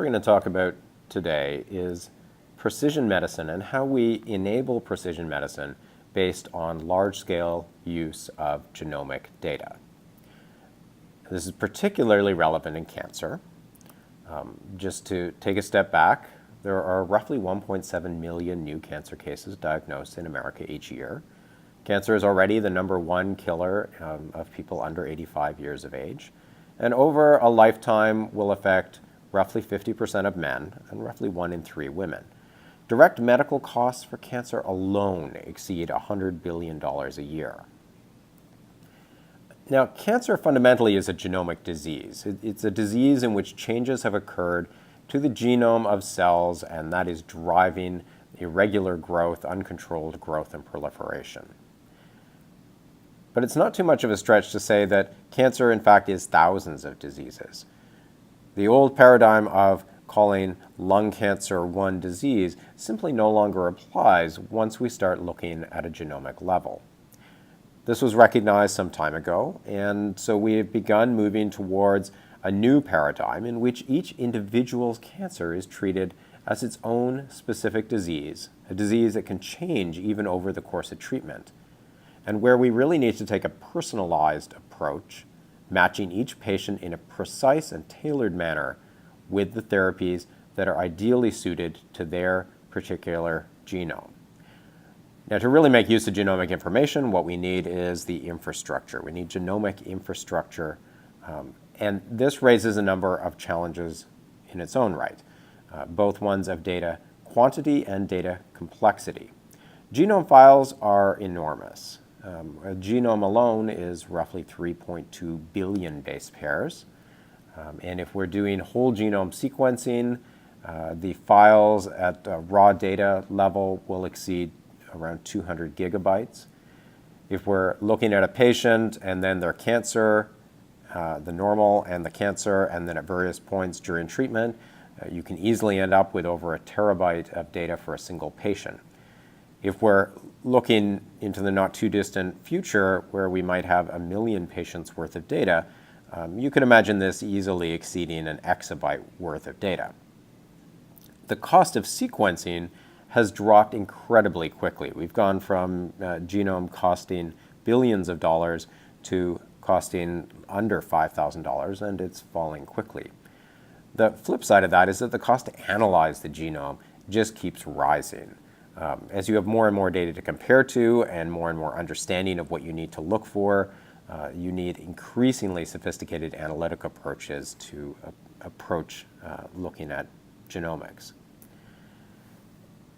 We're going to talk about today is precision medicine and how we enable precision medicine based on large-scale use of genomic data. This is particularly relevant in cancer. Just to take a step back, there are roughly 1.7 million new cancer cases diagnosed in America each year. Cancer is already the #1 killer of people under 85 years of age, and over a lifetime will affect roughly 50% of men and roughly 1 in 3 women. Direct medical costs for cancer alone exceed $100 billion a year. Now, cancer fundamentally is a genomic disease. It's a disease in which changes have occurred to the genome of cells, and that is driving irregular growth, uncontrolled growth, and proliferation. But it's not too much of a stretch to say that cancer, in fact, is thousands of diseases. The old paradigm of calling lung cancer one disease simply no longer applies once we start looking at a genomic level. This was recognized some time ago, and so we have begun moving towards a new paradigm in which each individual's cancer is treated as its own specific disease, a disease that can change even over the course of treatment, and where we really need to take a personalized approach, matching each patient in a precise and tailored manner with the therapies that are ideally suited to their particular genome. Now, to really make use of genomic information, what we need is the infrastructure. We need genomic infrastructure, and this raises a number of challenges in its own right, both ones of data quantity and data complexity. Genome files are enormous. A genome alone is roughly 3.2 billion base pairs, and if we're doing whole genome sequencing, the files at raw data level will exceed around 200 gigabytes. If we're looking at a patient and then their cancer, the normal and the cancer, and then at various points during treatment, you can easily end up with over a terabyte of data for a single patient. If we're looking into the not too distant future where we might have 1 million patients worth of data, you can imagine this easily exceeding an exabyte worth of data. The cost of sequencing has dropped incredibly quickly. We've gone from genome costing billions of dollars to costing under $5,000, and it's falling quickly. The flip side of that is that the cost to analyze the genome just keeps rising. As you have more and more data to compare to and more understanding of what you need to look for, you need increasingly sophisticated analytic approaches to approach looking at genomics.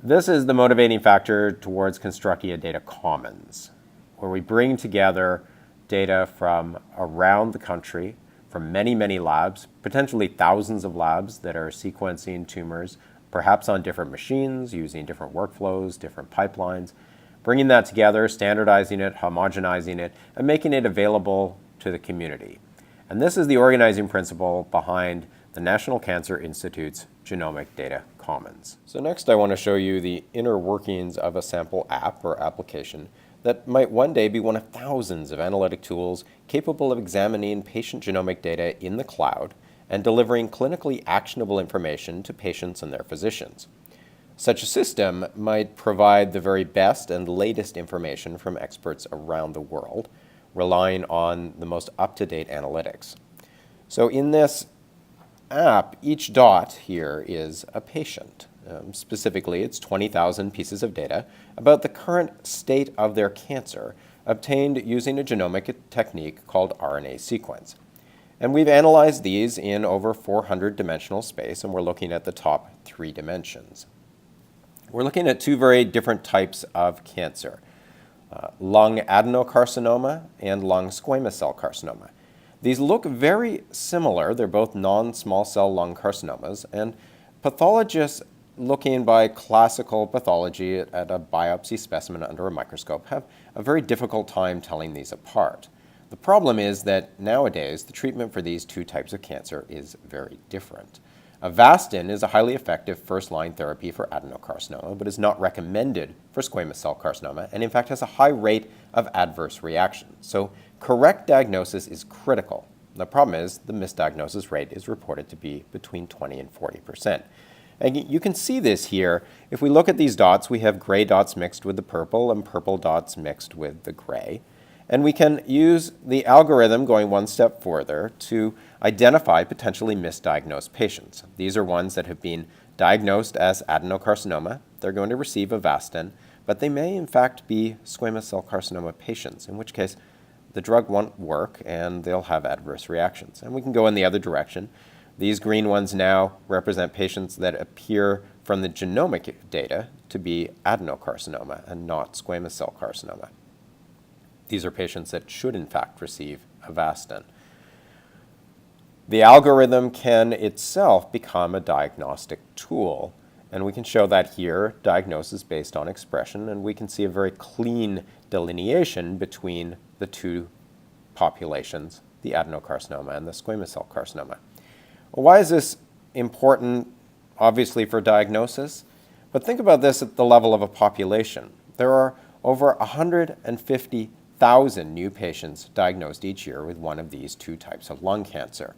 This is the motivating factor towards constructing a data commons, where we bring together data from around the country, from many labs, potentially thousands of labs that are sequencing tumors, perhaps on different machines, using different workflows, different pipelines, bringing that together, standardizing it, homogenizing it, and making it available to the community. And this is the organizing principle behind the National Cancer Institute's Genomic Data Commons. So next I want to show you the inner workings of a sample app or application that might one day be one of thousands of analytic tools capable of examining patient genomic data in the cloud and delivering clinically actionable information to patients and their physicians. Such a system might provide the very best and latest information from experts around the world, relying on the most up-to-date analytics. So in this app, each dot here is a patient. Specifically, it's 20,000 pieces of data about the current state of their cancer obtained using a genomic technique called RNA sequence. And we've analyzed these in over 400 dimensional space, and we're looking at the top 3 dimensions. We're looking at 2 very different types of cancer, lung adenocarcinoma and lung squamous cell carcinoma. These look very similar. They're both non-small cell lung carcinomas, and pathologists looking by classical pathology at a biopsy specimen under a microscope have a very difficult time telling these apart. The problem is that nowadays the treatment for these 2 types of cancer is very different. Avastin is a highly effective first-line therapy for adenocarcinoma, but is not recommended for squamous cell carcinoma, and in fact has a high rate of adverse reactions. So correct diagnosis is critical. The problem is the misdiagnosis rate is reported to be between 20 and 40%. And you can see this here. If we look at these dots, we have gray dots mixed with the purple and purple dots mixed with the gray. And we can use the algorithm going one step further to identify potentially misdiagnosed patients. These are ones that have been diagnosed as adenocarcinoma. They're going to receive Avastin, but they may in fact be squamous cell carcinoma patients, in which case the drug won't work and they'll have adverse reactions. And we can go in the other direction. These green ones now represent patients that appear from the genomic data to be adenocarcinoma and not squamous cell carcinoma. These are patients that should in fact receive Avastin. The algorithm can itself become a diagnostic tool, and we can show that here, diagnosis based on expression, and we can see a very clean delineation between the two populations, the adenocarcinoma and the squamous cell carcinoma. Well, why is this important, obviously, for diagnosis? But think about this at the level of a population. There are over 150,000 new patients diagnosed each year with one of these two types of lung cancer.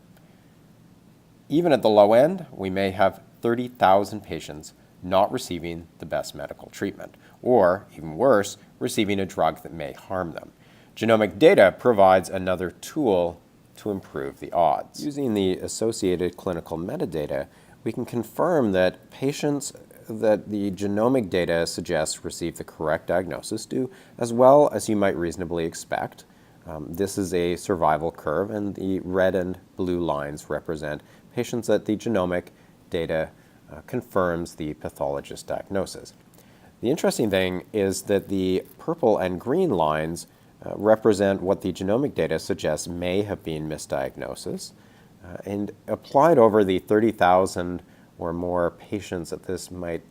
Even at the low end, we may have 30,000 patients not receiving the best medical treatment, or even worse, receiving a drug that may harm them. Genomic data provides another tool to improve the odds. Using the associated clinical metadata, we can confirm that patients that the genomic data suggests receive the correct diagnosis do as well as you might reasonably expect. This is a survival curve, and the red and blue lines represent patients that the genomic data confirms the pathologist diagnosis. The interesting thing is that the purple and green lines represent what the genomic data suggests may have been misdiagnosis, and applied over the 30,000 or more patients that this might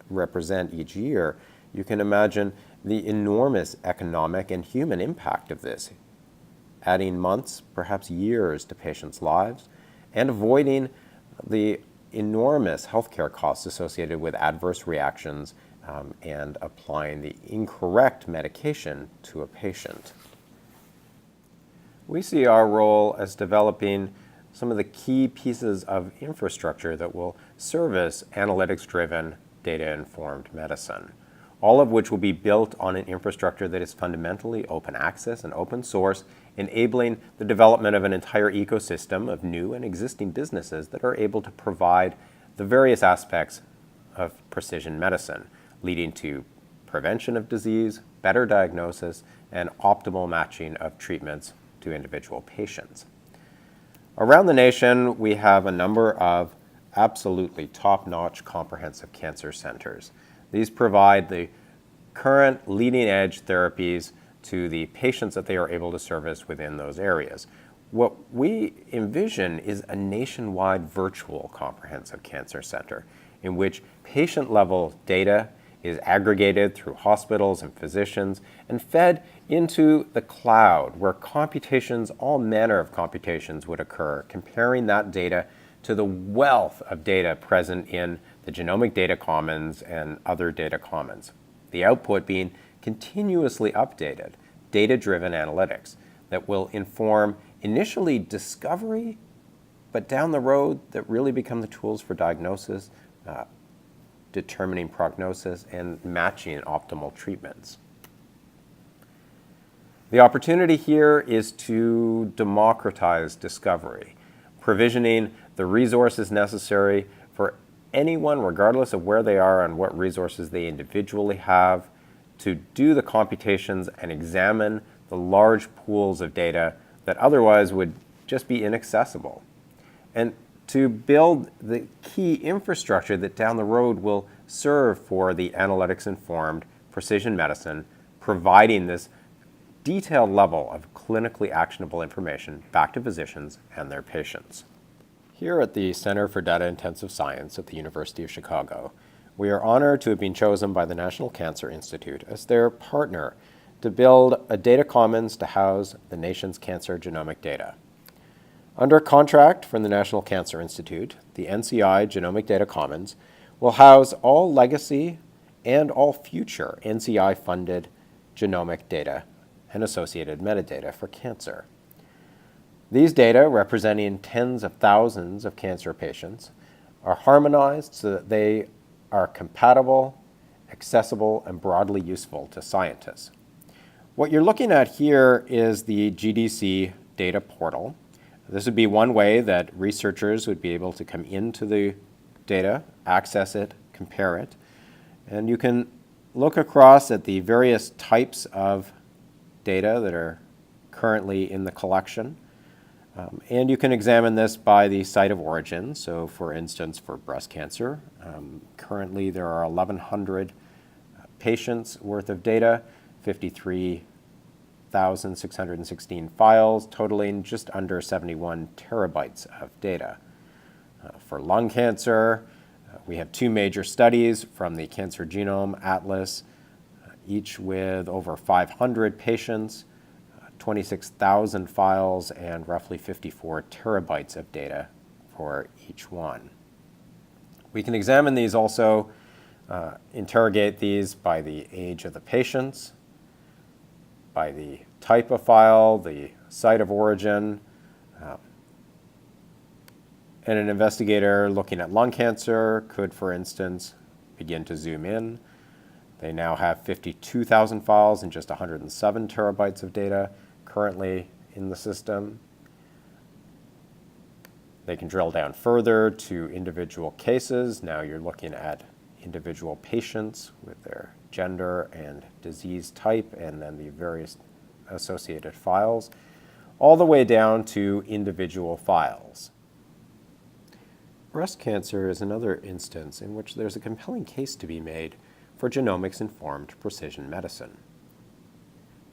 represent each year, you can imagine the enormous economic and human impact of this, adding months, perhaps years to patients' lives, and avoiding the enormous healthcare costs associated with adverse reactions and applying the incorrect medication to a patient. We see our role as developing some of the key pieces of infrastructure that will service analytics-driven, data-informed medicine, all of which will be built on an infrastructure that is fundamentally open access and open source, enabling the development of an entire ecosystem of new and existing businesses that are able to provide the various aspects of precision medicine, leading to prevention of disease, better diagnosis, and optimal matching of treatments to individual patients. Around the nation, we have a number of absolutely top-notch comprehensive cancer centers. These provide the current leading-edge therapies to the patients that they are able to service within those areas. What we envision is a nationwide virtual comprehensive cancer center in which patient-level data is aggregated through hospitals and physicians and fed into the cloud, where computations, all manner of computations would occur, comparing that data to the wealth of data present in the Genomic Data Commons and other data commons. The output being continuously updated, data-driven analytics that will inform initially discovery, but down the road that really become the tools for diagnosis, determining prognosis, and matching optimal treatments. The opportunity here is to democratize discovery, provisioning the resources necessary for anyone, regardless of where they are and what resources they individually have, to do the computations and examine the large pools of data that otherwise would just be inaccessible. And to build the key infrastructure that down the road will serve for the analytics-informed precision medicine, providing this detailed level of clinically actionable information back to physicians and their patients. Here at the Center for Data Intensive Science at the University of Chicago, we are honored to have been chosen by the National Cancer Institute as their partner to build a data commons to house the nation's cancer genomic data. Under contract from the National Cancer Institute, the NCI Genomic Data Commons will house all legacy and all future NCI-funded genomic data and associated metadata for cancer. These data, representing tens of thousands of cancer patients, are harmonized so that they are compatible, accessible, and broadly useful to scientists. What you're looking at here is the GDC data portal. This would be one way that researchers would be able to come into the data, access it, compare it, and you can look across at the various types of data that are currently in the collection. And you can examine this by the site of origin. So for instance, for breast cancer, currently there are 1,100 patients worth of data, 53,616 files, totaling just under 71 terabytes of data. For lung cancer, we have two major studies from the Cancer Genome Atlas, each with over 500 patients, 26,000 files, and roughly 54 terabytes of data for each one. We can examine these also, interrogate these by the age of the patients, by the type of file, the site of origin, and an investigator looking at lung cancer could, for instance, begin to zoom in. They now have 52,000 files and just 107 terabytes of data currently in the system. They can drill down further to individual cases. Now you're looking at individual patients with their gender and disease type, and then the various associated files, all the way down to individual files. Breast cancer is another instance in which there's a compelling case to be made for genomics-informed precision medicine.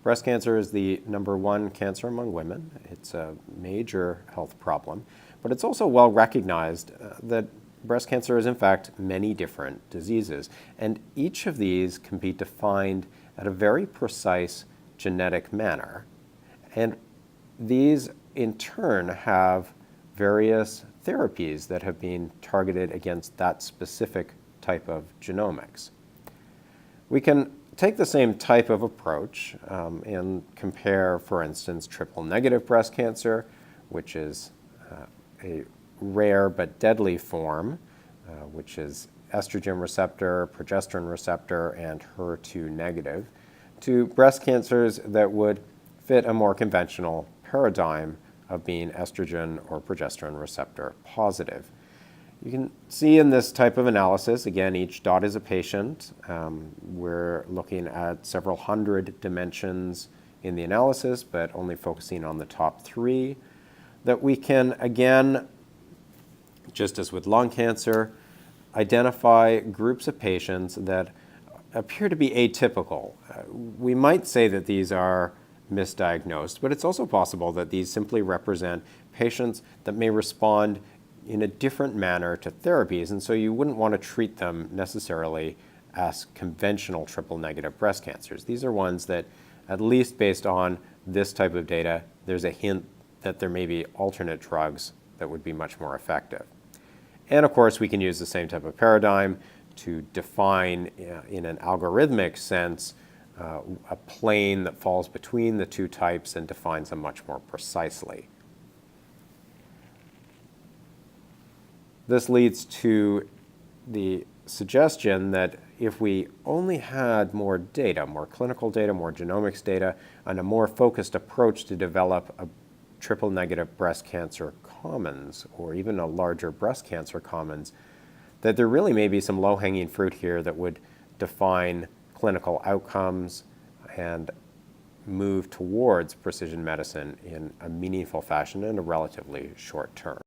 Breast cancer is the #1 cancer among women. It's a major health problem, but it's also well recognized that breast cancer is in fact many different diseases, and each of these can be defined at a very precise genetic manner. And these in turn have various therapies that have been targeted against that specific type of genomics. We can take the same type of approach and compare, for instance, triple-negative breast cancer, which is a rare but deadly form, which is estrogen receptor, progesterone receptor, and HER2 negative, to breast cancers that would fit a more conventional paradigm of being estrogen or progesterone receptor positive. You can see in this type of analysis, again, each dot is a patient. We're looking at several hundred dimensions in the analysis, but only focusing on the top 3, that we can, again, just as with lung cancer, identify groups of patients that appear to be atypical. We might say that these are misdiagnosed, but it's also possible that these simply represent patients that may respond in a different manner to therapies, and so you wouldn't want to treat them necessarily as conventional triple-negative breast cancers. These are ones that, at least based on this type of data, there's a hint that there may be alternate drugs that would be much more effective. And of course, we can use the same type of paradigm to define, in an algorithmic sense, a plane that falls between the two types and defines them much more precisely. This leads to the suggestion that if we only had more data, more clinical data, more genomics data, and a more focused approach to develop a triple-negative breast cancer commons, or even a larger breast cancer commons, that there really may be some low-hanging fruit here that would define clinical outcomes and move towards precision medicine in a meaningful fashion in a relatively short term.